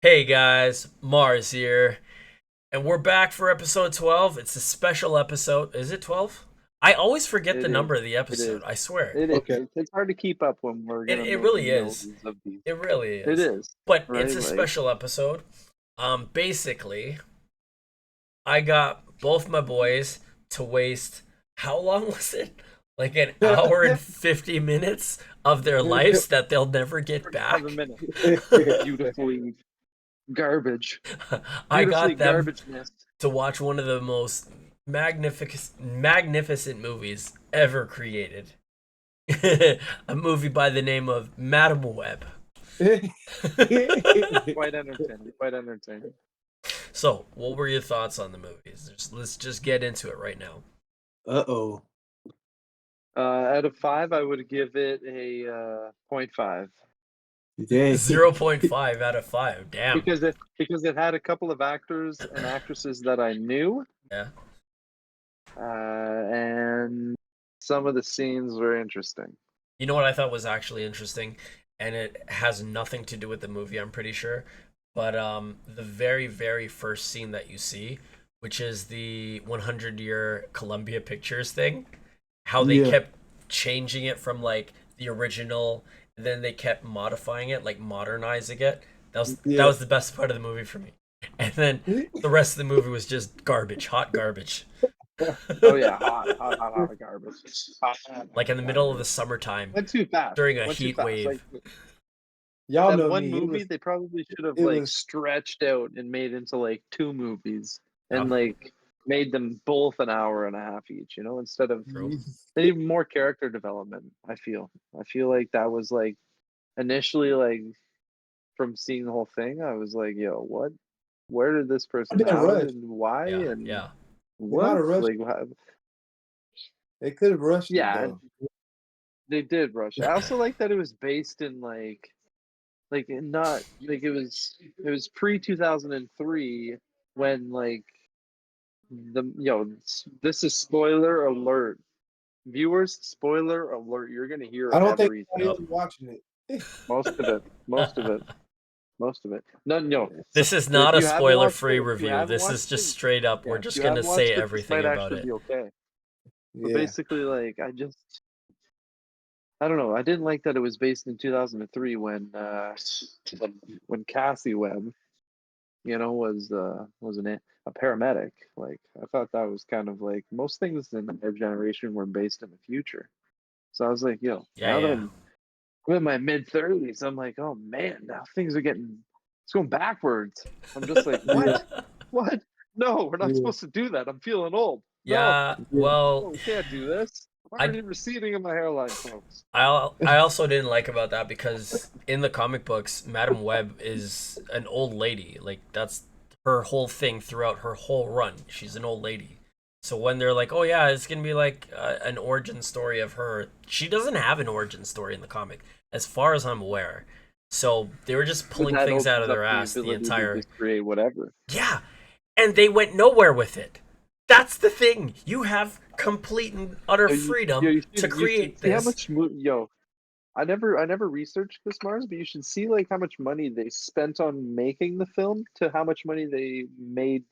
Hey guys, Mars here, and we're back for episode 12. It's a special episode. Is it 12? I always forget the It is. number of the It episode, is. I swear. It is. Okay. It's hard to keep up when we're It, gonna it make really is. millions of these. It really It is. is, But it's right? a Like, special episode. Basically, I got both my boys to waste, how long was it? Like an hour and 50 minutes of their lives that they'll never get back. 7 minutes. Beautifully garbage. I Beautifully got them garbage-ness. to watch one of the most magnificent movies ever created. A movie by the name of Madam Web. Quite entertaining. Quite entertaining. So, what were your thoughts on the movies? Let's just get into it right now. Uh-oh. Out of 5, I would give it a 0.5 Dang. 0.5 out of 5. Damn. because it had a couple of actors and actresses that I knew, Yeah. and some of the scenes were interesting. You know what I thought was actually interesting, and it has nothing to do with the movie, I'm pretty sure. But the very first scene that you see, which is the 100-year Columbia Pictures thing, how they Yeah. kept changing it from like the original, and then they kept modifying it, like modernizing it. That Yeah. was the best part of the movie for me. And then the rest of the movie was just garbage, hot garbage. Oh yeah, hot garbage. Hot Like in the middle of the summertime Went too fast. during a Went too heat fast. wave. Like, Y'all that know one me. movie they probably should have it like was- stretched out and made into like 2 movies and Oh. like made them both an hour and a half each, instead of True. they need more character development. I feel like that was like initially, like, from seeing the whole thing, I was like, yo, what, where did this person didn't have rush. it and why Yeah, and yeah. what, might have rushed like, They could have rushed yeah, it, though. they did rush. I also like that it was based in like not like it was pre 2003 when like this is spoiler alert, viewers, spoiler alert, you're gonna hear I don't think everything. anybody else watching it. Most of it no. This is If not a you haven't spoiler watched free it- if you review. haven't This is watched just it- straight up. yeah, We're if just you gonna haven't say watched it, this everything might about actually it. be okay. But Yeah. basically, like, I don't know. I didn't like that it was based in 2003 when Cassie Webb, was a paramedic. Like, I thought that was kind of like most things in our generation were based in the future. So I was like, Yeah, now that yeah. I'm in my mid-30s, I'm like, oh man, now things are it's going backwards. I'm just like, what? What? No, we're not Yeah. supposed to do that. I'm feeling old. Yeah, No, well, we can't do this. I'm already receding in my hairline, folks. I also didn't like about that because in the comic books, Madam Web is an old lady. Like that's her whole thing throughout her whole run. She's an old lady. So when they're like, "Oh yeah, it's gonna be like an origin story of her," she doesn't have an origin story in the comic, as far as I'm aware. So they were just pulling That things out of opens their up ass the ability to entire. just create whatever. Yeah, and they went nowhere with it. That's the thing. You have complete and utter freedom to create see how this. much I never researched this, Mars, but you should see like how much money they spent on making the film to how much money they made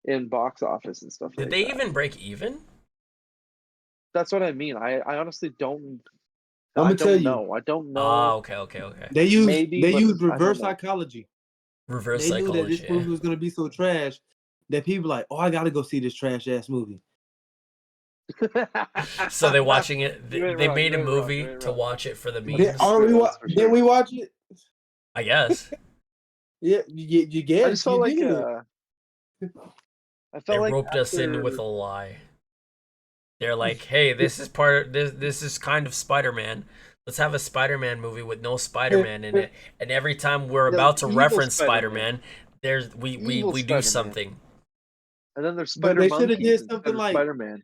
in box office and stuff Did like they that. even break even? That's what I mean. I honestly don't. I'm I gonna tell don't you. know. I don't know. Ah, okay. They used Maybe, they but used I don't reverse know. psychology. Reverse They knew that psychology. this movie was gonna be so trash that people like, oh, I gotta go see this trash ass movie. So they're watching it. You ain't They wrong, made you a ain't wrong, movie you ain't to wrong. watch it for the Then, memes. That's for sure. we watch it? I guess Yeah, you get I it. just felt like I they felt like roped us in after- with a lie. They're like, "Hey, this is part of this. This is kind of Spider-Man. Let's have a Spider-Man movie with no Spider-Man in it. And every time we're Yeah, about to evil reference Spider-Man. Spider-Man, there's we Evil do Spider-Man. something." And then there's But Spider they shoulda Monkey did instead something of like- Spider-Man.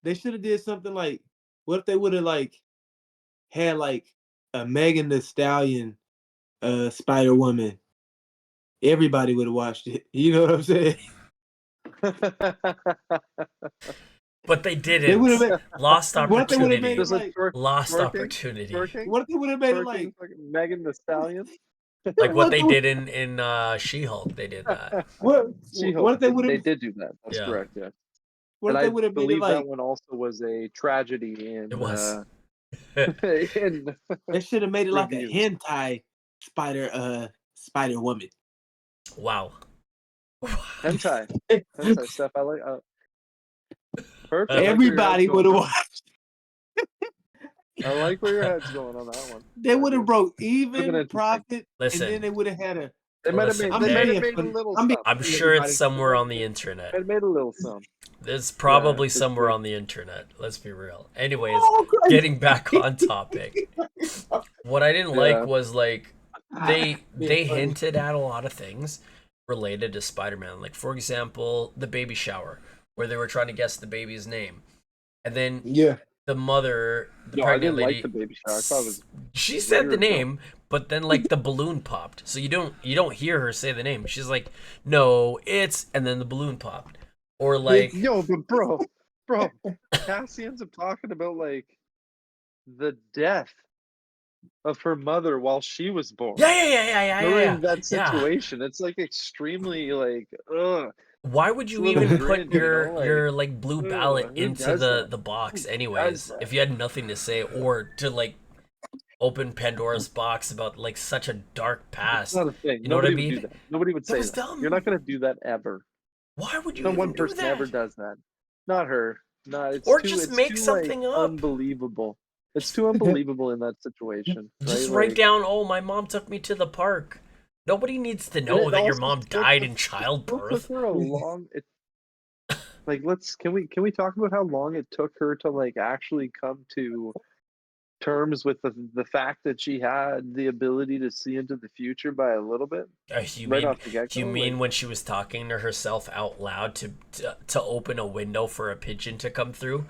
They should have did something like, what if they would have like had like a Megan Thee Stallion Spider Woman? Everybody would have watched it. You know what I'm saying? But they They didn't. would have made. Lost What if they would have made opportunity. it Just like like? twerk- Lost twerking, opportunity. twerking, What if they would have made it twerking, like? fucking Megan Thee Stallion. Like what they did in She-Hulk, they did that. What She-Hulk, if they would they have? did do that. That's Yeah, correct. Yeah, What and if they I would have made it believe that like one also was a tragedy it in was. in they should have made it like a reviews. hentai Spider Woman? Wow. Hentai stuff. I like. Perfect. I like where your Everybody head's would have going. watched. I like where your head's going on that one. They would have broke Been even interesting. profit, and Listen, then they would have had a. They might have listen, made. I'm They just might okay? have being made a funny. little I'm being something. I'm funny, sure it's everybody. somewhere on the Might internet. have made a little something. There's probably for somewhere sure. on the internet. Let's be real. Anyways, Oh, Christ. getting back on topic. What I didn't like Yeah. was like they Being funny. hinted at a lot of things related to Spider-Man. Like for example, the baby shower where they were trying to guess the baby's name. And then Yeah. the mother, the No, I pregnant didn't lady, like the baby shower. I thought it was she said the weird, no. name, but then like the balloon popped. So you don't hear her say the name. She's like, "No, it's," and then the balloon popped. Or like Yo, but bro, Cassie ends up talking about like the death of her mother while she was born. During that Yeah. situation, it's like extremely like, ugh. Why would It's a you little even grim, put you your know, like, your like blue ballot who into does that? the box Who does anyways that? if you had nothing to say or to like open Pandora's box about like such a dark It's past? not a thing. You know what I Nobody would do mean? that. Nobody would That say was that. dumb. You're not gonna do that ever. Why would you No even one do person that? ever does that. Not her. No, Or just make like something up. unbelievable. It's too unbelievable in that situation, Just right? write Like, down, "Oh, my mom took me to the park." Nobody needs to and know it that your also mom still died took, in it still childbirth. took her a long. It, like, can we talk about how long it took her to like actually come to terms with the fact that she had the ability to see into the future by a little bit You right mean off the get you go? mean Like, when she was talking to herself out loud to open a window for a pigeon to come through?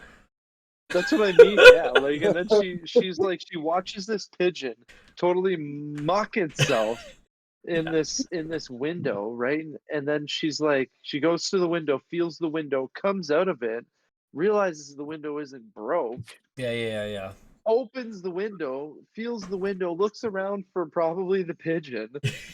that's what I mean. Yeah, like, and then she's like she watches this pigeon totally mock itself in this window, right? And then she's like, she goes to the window, feels the window, comes out of it, realizes the window isn't broke, Yeah. opens the window, feels the window, looks around for probably the pigeon,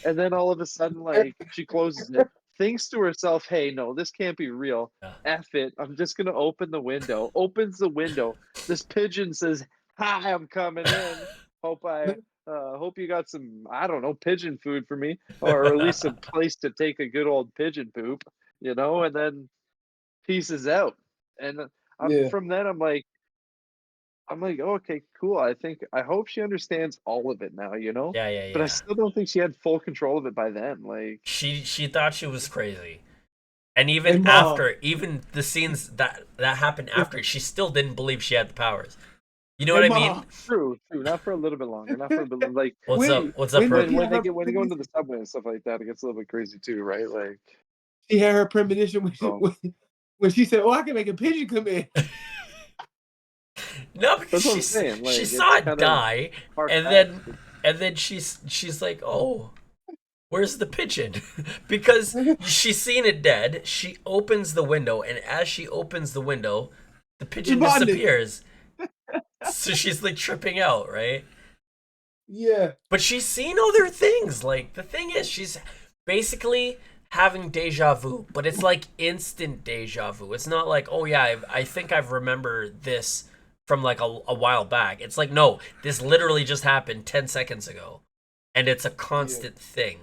and then all of a sudden, like, she closes it, thinks to herself, hey, no, this can't be real. Yeah. F it. I'm just gonna open the window. Opens the window. This pigeon says, hi, I'm coming in. Hope you got some, I don't know, pigeon food for me, or at least a place to take a good old pigeon poop, and then pieces out. And Yeah. from then I'm like, oh, okay, cool. I hope she understands all of it now, But I Yeah. still don't think she had full control of it by then. Like, She thought she was crazy. And Hey, even Mom. after, even the scenes that happened after, she still didn't believe she had the powers. You know what I mean? Mom. true. Not for a little bit longer. Not for a bit. Like, What's When- up? What's up, when Herb? did when her when they go into the subway and stuff like that, it gets a little bit crazy too, right? Like, She had her premonition when, Oh. when she said, "Oh, I can make a pigeon come in." No, because That's what I'm saying, like, she it's saw it kind of die, far-fetched. and then she's like, "Oh, where's the pigeon?" Because she's seen it dead. She opens the window, and as she opens the window, the pigeon Debotness. disappears. So she's like tripping out, right? Yeah. But she's seen other things. Like, the thing is, she's basically having deja vu, but it's like instant deja vu. It's not like, oh yeah, I think I've remembered this from like a while back. It's like, no, this literally just happened 10 seconds ago. And it's a constant thing.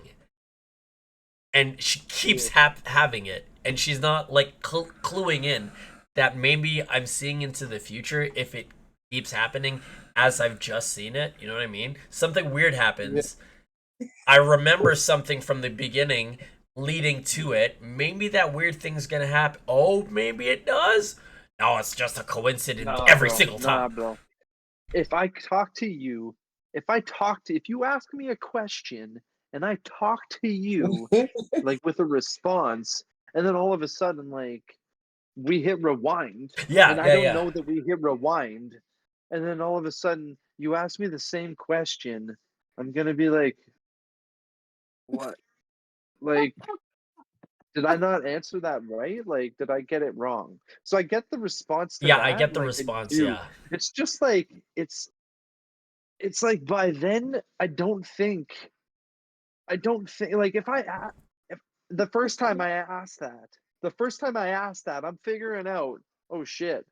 And she keeps having it. And she's not like cluing in that maybe I'm seeing into the future if it keeps happening as I've just seen it. You know what I mean? Something weird happens. I remember something from the beginning leading to it. Maybe that weird thing's gonna happen. Oh, maybe it does. No, it's just a coincidence every single time. bro. If you ask me a question and I talk to you like with a response, and then all of a sudden, like, we hit rewind, and I don't know that we hit rewind, and then all of a sudden you ask me the same question, I'm gonna be like, what? Like, did I not answer that right? Like, did I get it wrong? So I get the response to Yeah, that. I get the like, response, do. yeah. It's just like it's like by then I don't think I don't think like if the first time I asked that, I'm figuring out, oh shit.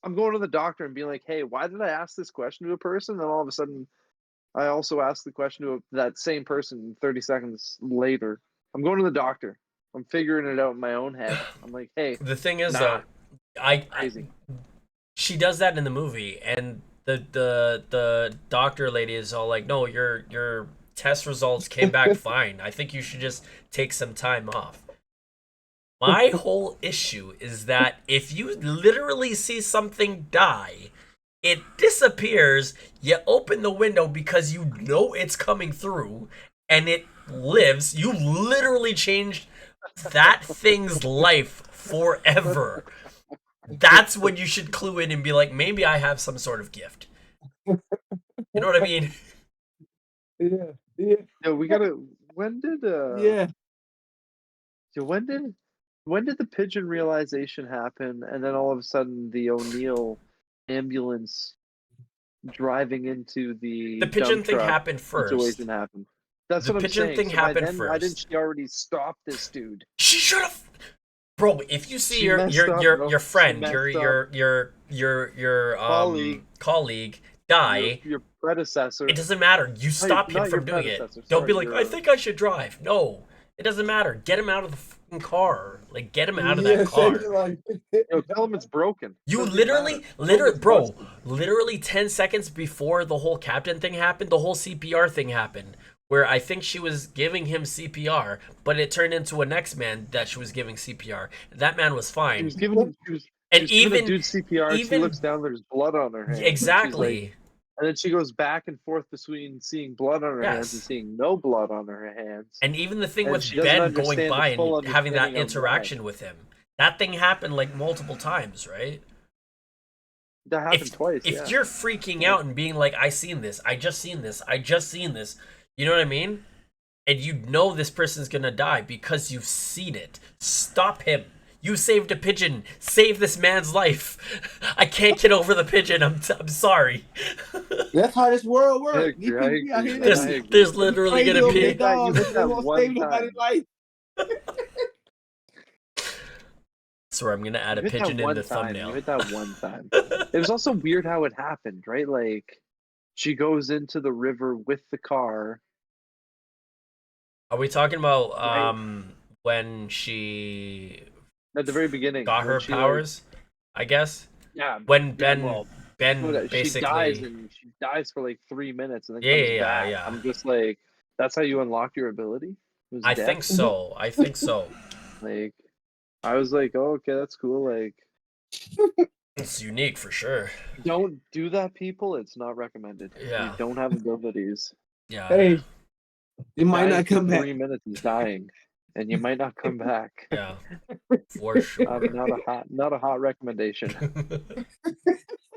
I'm going to the doctor and being like, hey, why did I ask this question to a person? Then all of a sudden, I also asked the question to that same person 30 seconds later. I'm going to the doctor. I'm figuring it out in my own head. I'm like, hey. The thing is, though, crazy. She does that in the movie, and the doctor lady is all like, no, your test results came back fine. I think you should just take some time off. My whole issue is that if you literally see something die, it disappears, you open the window because you know it's coming through, and it lives. You literally changed that thing's life forever. That's when you should clue in and be like, maybe I have some sort of gift. You know what I mean? Yeah. Yeah, we gotta. When did Yeah. So when did the pigeon realization happen, and then all of a sudden the O'Neill ambulance driving into the pigeon thing happened first. Situation happened. That's what I'm saying. The pigeon thing happened first. Why didn't she already stop this dude? She should have. Bro, if you see your friend, your colleague die, your predecessor, it doesn't matter. You stop him from doing it. Don't be like, I think I should drive. No, it doesn't matter. Get him out of the fucking car. Like, get him out of that car. Tell him it's broken. You literally, literally 10 seconds before the whole captain thing happened, the whole CPR thing happened. Where I think she was giving him CPR, but it turned into a next man that she was giving CPR. That man was fine. She was giving a dude CPR. She looks down, there's blood on her hands. Exactly. And then she goes back and forth between seeing blood on her hands and seeing no blood on her hands. And even the thing with Ben going by and having that interaction with him, that thing happened like multiple times, right? That happened twice. If you're freaking out and being like, I seen this, I just seen this, you know what I mean? And you know this person's gonna die because you've seen it. Stop him. You saved a pigeon. Save this man's life. I can't get over the pigeon. I'm sorry. That's how this world works. There's literally gonna be. So I'm gonna add a pigeon in the thumbnail. You hit that one time. It was also weird how it happened, right? Like, she goes into the river with the car. Are we talking about when she at the very beginning got her powers? I guess. Yeah. When Ben basically she dies for like 3 minutes and then comes back. Yeah. I'm just like, that's how you unlock your ability? I think so. Like, I was like, oh, okay, that's cool. Like, it's unique for sure. Don't do that, people. It's not recommended. Yeah. You don't have abilities. Yeah. Hey. You might not come back. 3 minutes is dying, and you might not come back. Yeah, for sure. Not a hot recommendation.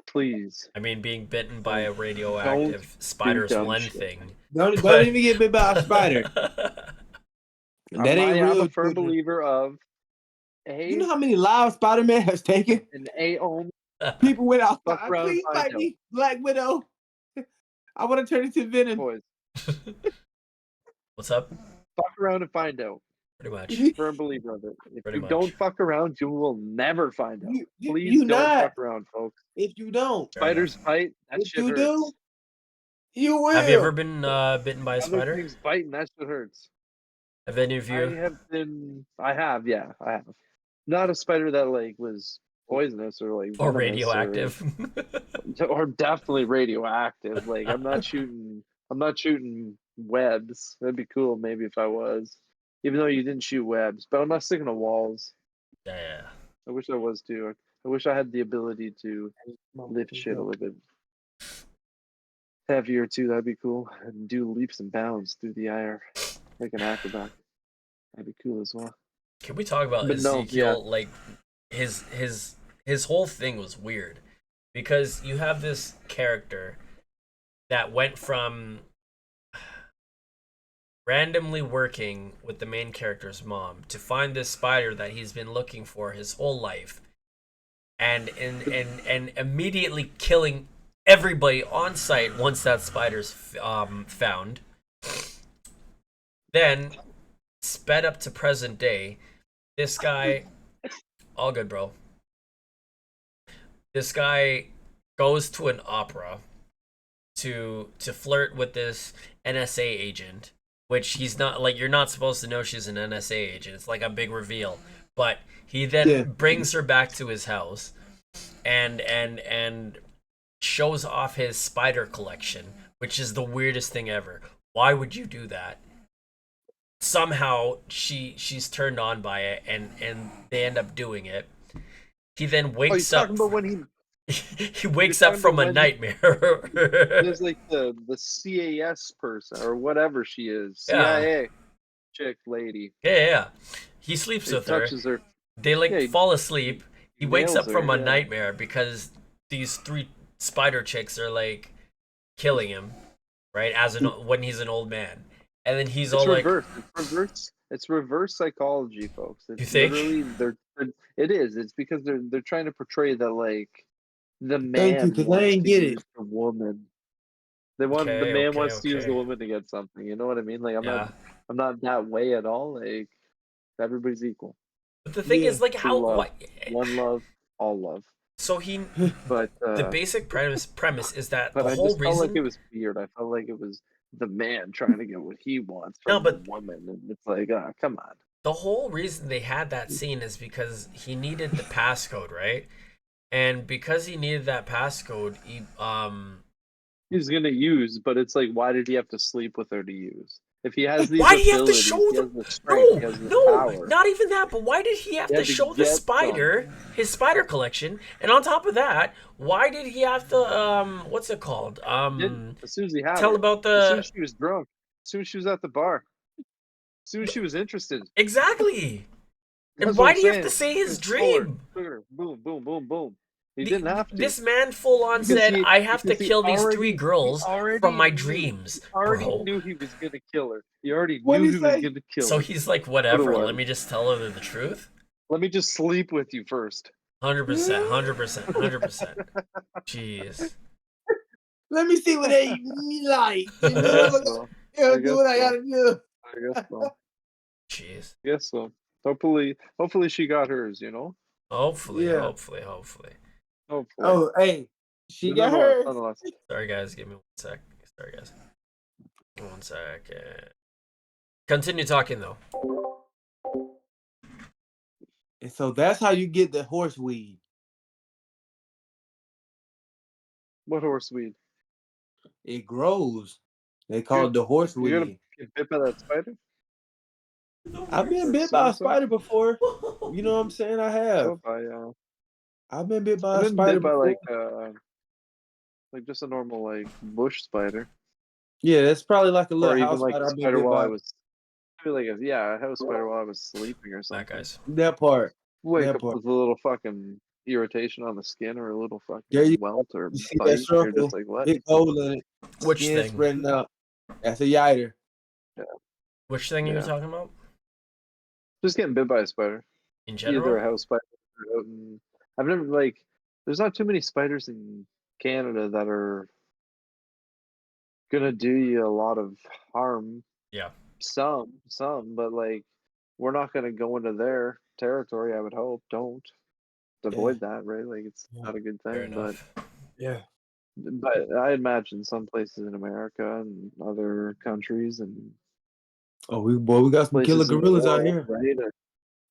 Please. I mean, being bitten by a radioactive spider is one thing. Don't even get bit by a spider. That ain't real. I'm a firm believer of. You know how many lives Spider-Man has taken? An A-ohm. People went out. Please fight me, Black Widow. I want to turn into Venom. Boys. What's up? Fuck around and find out. Pretty much. Firm believer of it. If you don't fuck around, you will never find out. Please don't fuck around, folks. If you don't. Spiders bite. That shit hurts. Do, you will. Have you ever been bitten by a spider? Things biting, that shit hurts. Have any of you? I have. Not a spider that like was poisonous or like or radioactive. Or definitely radioactive. Like I'm not shooting webs. That'd be cool maybe if I was. Even though you didn't shoot webs. But I'm not sticking to walls. Yeah. I wish I was too. I wish I had the ability to lift shit a little bit heavier too. That'd be cool. And do leaps and bounds through the air like an acrobat. That'd be cool as well. Can we talk about Ezekiel? Like his whole thing was weird because you have this character that went from randomly working with the main character's mom to find this spider that he's been looking for his whole life, and immediately killing everybody on site once that spider's found. Then, sped up to present day, this guy, all good, bro. This guy goes to an opera to flirt with this NSA agent, which he's not like you're not supposed to know she's an NSA agent. It's like a big reveal. But he then brings her back to his house and shows off his spider collection, which is the weirdest thing ever. Why would you do that? Somehow she's turned on by it and they end up doing it. He then wakes up. Talking about when he wakes up from a nightmare. There's like the CAS person or whatever she is, CIA chick lady. Yeah. He sleeps with her. They fall asleep. He wakes up from a nightmare because these 3 spider chicks are like killing him, right? When he's an old man, and then he's all reverse. It's reverse psychology, folks. It's you think? Literally, it is. It's because they're trying to portray that like the man wants to use the woman. The man wants to use the woman to get something. You know what I mean? Like I'm not that way at all. Like everybody's equal. But the thing is, like, one love, all love. So but the basic premise is that the whole reason. I felt like it was weird. I felt like it was the man trying to get what he wants from the woman, and it's like, come on. The whole reason they had that scene is because he needed the passcode, right? And because he needed that passcode, he's gonna use. But it's like, why did he have to sleep with her to use? If he has these why did he have to show them? No, not even that. But why did he have to show the spider, his spider collection? And on top of that, why did he have to what's it called? As soon as he had tell it. about as soon as she was drunk, as soon as she was at the bar, as soon as she was interested. Exactly. And why do you have to say his dream? Boom, boom, boom, boom. He didn't have to. This man full on said, I have to kill these 3 girls from my dreams. He already knew he was going to kill her. He already knew he was going to kill her. So he's like, whatever, let me just tell her the truth. Let me just sleep with you first. 100%. Jeez. Let me see what they like. Do what I gotta do. I guess so. Jeez. I guess so. Hopefully she got hers, you know? Hopefully. Oh, hey, she got hers. Sorry, guys. Give me 1 sec. Sorry, guys. 1 second. Continue talking, though. And so that's how you get the horseweed. What horseweed? It grows. They call it the horseweed. You're gonna get bit by that spider? I've been bit by a spider before. You know what I'm saying? I have. I've been bit by a spider before. Like just a normal like bush spider. Yeah, that's probably like a little or house even like spider. a spider while I was. I feel like a house spider while I was sleeping or something. Guys. That part. Wake up with a little fucking irritation on the skin or a little fucking welt or bite. You're just like, what? Big hole in it. Which thing? Spreading out. That's a yiter. Yeah. Which thing you were talking about? Just getting bit by a spider. In general? Either a house spider or out in... I've never, like... There's not too many spiders in Canada that are gonna do you a lot of harm. Yeah. Some, but, like, we're not gonna go into their territory, I would hope. Don't. Avoid that, right? Like, it's not a good thing, but... Yeah. But I imagine some places in America and other countries and... we got some killer gorillas out here. Right?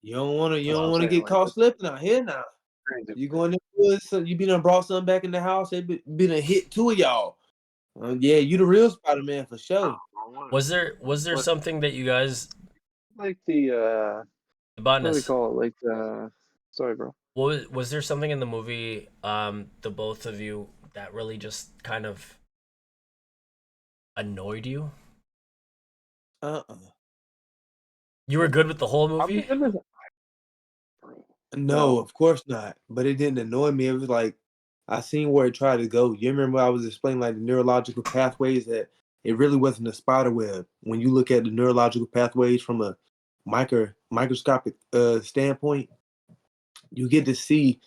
You don't want to get caught slipping out here now. You go in the woods, so you done brought something back in the house. They been a hit 2 of y'all. Yeah, you the real Spider-Man for sure. Was there something that you guys like the Debotness? What do we call it? Like sorry, bro. Was there something in the movie, the both of you, that really just kind of annoyed you? You were good with the whole movie? No, of course not. But it didn't annoy me. It was like I seen where it tried to go. You remember I was explaining like the neurological pathways, that it really wasn't a spider web. When you look at the neurological pathways from a microscopic standpoint, you get to see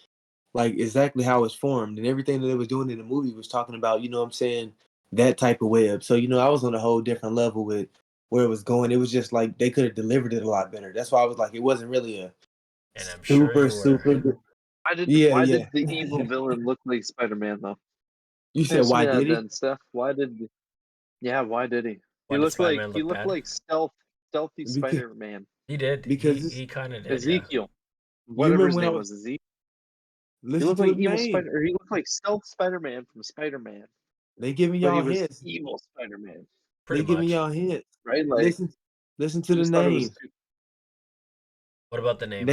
like exactly how it's formed, and everything that they was doing in the movie was talking about, you know what I'm saying, that type of web. So, I was on a whole different level with where it was going. It was just like they could have delivered it a lot better. That's why I was like, it wasn't really a and I'm super good. Why did the evil villain look like Spider-Man though? You said why did he? Then, Steph. Why did he? Yeah, why did he? He looked like stealthy Spider-Man. He did. Because he kind of did. Ezekiel. Yeah. Whatever his name was, Ezekiel. He looked like evil name. He looked like stealth Spider-Man from Spider-Man. They giving y'all hints. Evil Spider-Man. They giving y'all hints. Right? Like listen to the name. What about the name?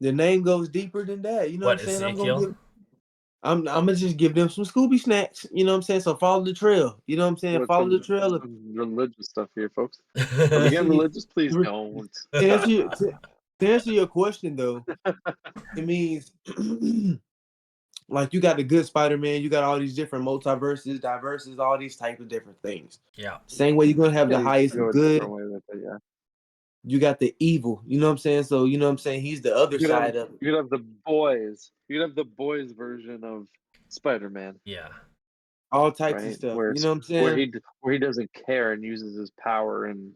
The name goes deeper than that. You know what I'm saying? Ezekiel? I'm gonna just give them some Scooby snacks. You know what I'm saying? So follow the trail. You know what I'm saying? Follow the trail of religious stuff here, folks. Are we getting religious? Please don't. To answer your question though, it means like you got the good Spider-Man, you got all these different multiverses, diverses, all these type of different things. Yeah. Same way you're gonna have the highest good. Yeah. You got the evil, you know what I'm saying? So you know what I'm saying? He's the other side of it. You could have the boys. You could have the boys version of Spider-Man. Yeah. All types of stuff. You know what I'm saying? Where he doesn't care and uses his power and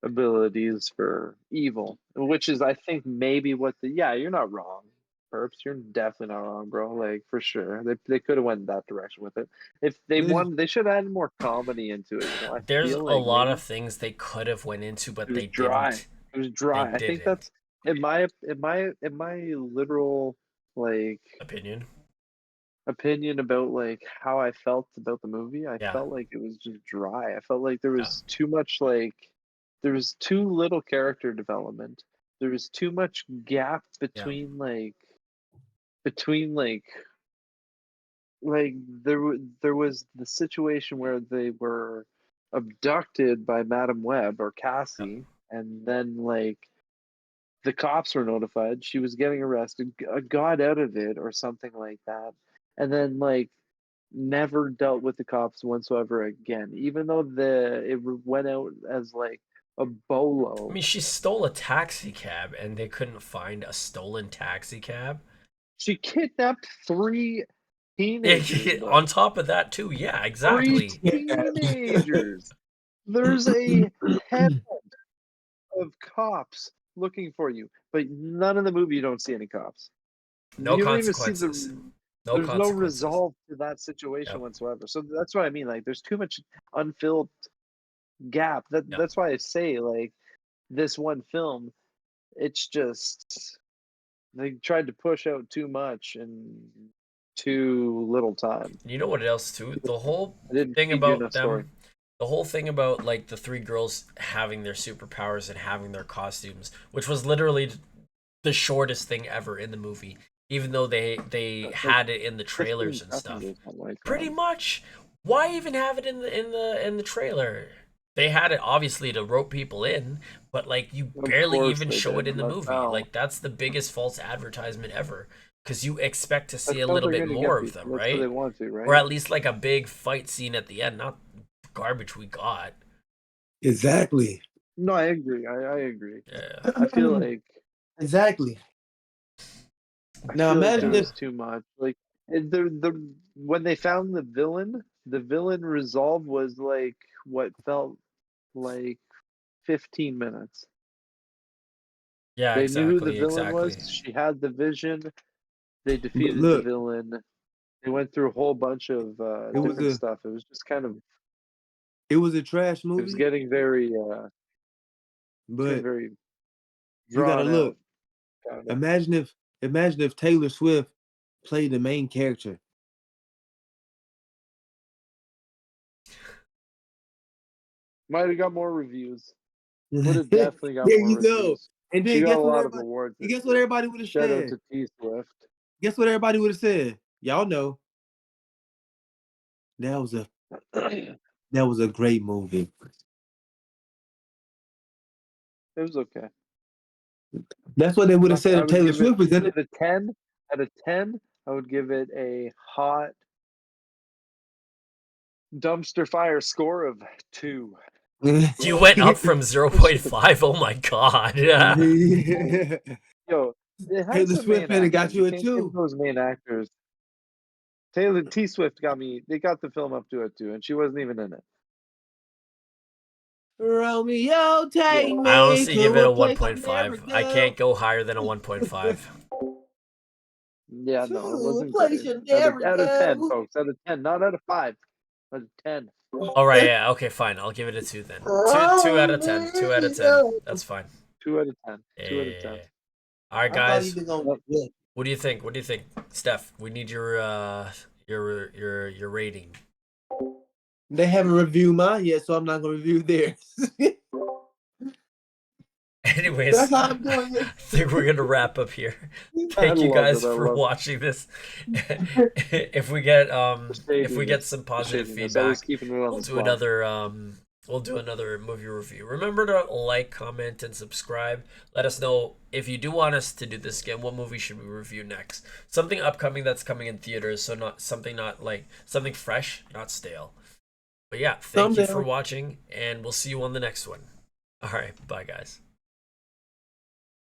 abilities for evil. Which is I think maybe you're not wrong. Perps, you're definitely not wrong, bro. Like for sure. They could have went that direction with it. If they wanted, they should have added more comedy into it. There's a lot of things they could have went into, but they didn't. It was dry. I think that's in my literal like opinion about like how I felt about the movie. I felt like it was just dry. I felt like there was too much there was too little character development. There was too much gap between there was the situation where they were abducted by Madam Web or Cassie, and then the cops were notified. She was getting arrested, got out of it or something like that, and then never dealt with the cops whatsoever again. Even though it went out as a bolo. I mean, she stole a taxi cab, and they couldn't find a stolen taxi cab. She kidnapped 3 teenagers. On top of that, too. Yeah, exactly. 3 teenagers. There's a head of cops looking for you, but none of the movie you don't see any cops. No consequences. There's no resolve to that situation whatsoever. So that's what I mean. There's too much unfilled gap. That's why I say this one film, it's just they tried to push out too much in too little time. You know what else too? The whole thing about them, the whole thing about the 3 girls having their superpowers and having their costumes, which was literally the shortest thing ever in the movie, even though they had it in the trailers and stuff. Pretty much. Why even have it in the trailer? They had it obviously to rope people in, but you barely even show it in the movie. That's the biggest false advertisement ever, because you expect to see a little bit more of them, right? They want to, right? Or at least a big fight scene at the end, not garbage we got. Exactly. No, I agree. I agree. Yeah. I feel exactly. Now imagine if too much. When they found the villain resolve was what felt like 15 minutes. Yeah, they knew who the villain was. She had the vision. They defeated the villain. They went through a whole bunch of different stuff. It was just kind of. It was a trash movie. It was getting very. But very. You gotta look. Imagine if Taylor Swift played the main character. Might have got more reviews. Would have definitely got there more you reviews. Go. And then guess what awards. Guess what everybody would have said? Shout out to T Swift. Guess what everybody would have said? Y'all know. That was a great movie. It was okay. That's what they would have said if Taylor Swift was in it. Out of 10, I would give it a hot dumpster fire score of 2. You went up from 0.5. Oh my god! Yeah. Yo, Taylor Swift got you a 2. Those main actors. Taylor T. Swift got me. They got the film up to it too, and she wasn't even in it. Romeo, take me. I honestly give it a 1.5. I can't go higher than a 1.5. Yeah, no, it wasn't great. Out of 10, folks. Out of 10, not out of 5. Out of 10. All right, yeah, okay, fine. I'll give it a 2 then. 2 out of 10. 2 out of 10. That's fine. 2 out of 10. 2 out of 10. All right, guys. What do you think? What do you think, Steph? We need your rating. They haven't reviewed mine yet, so I'm not gonna review theirs. Anyways, that's how I'm doing it. I think we're gonna wrap up here. Thank you guys for watching this. If we get some positive feedback, we'll do another movie review. Remember to like, comment, and subscribe. Let us know if you do want us to do this again. What movie should we review next? Something upcoming that's coming in theaters, so something fresh, not stale. But yeah, thank you for watching, and we'll see you on the next one. All right, bye guys.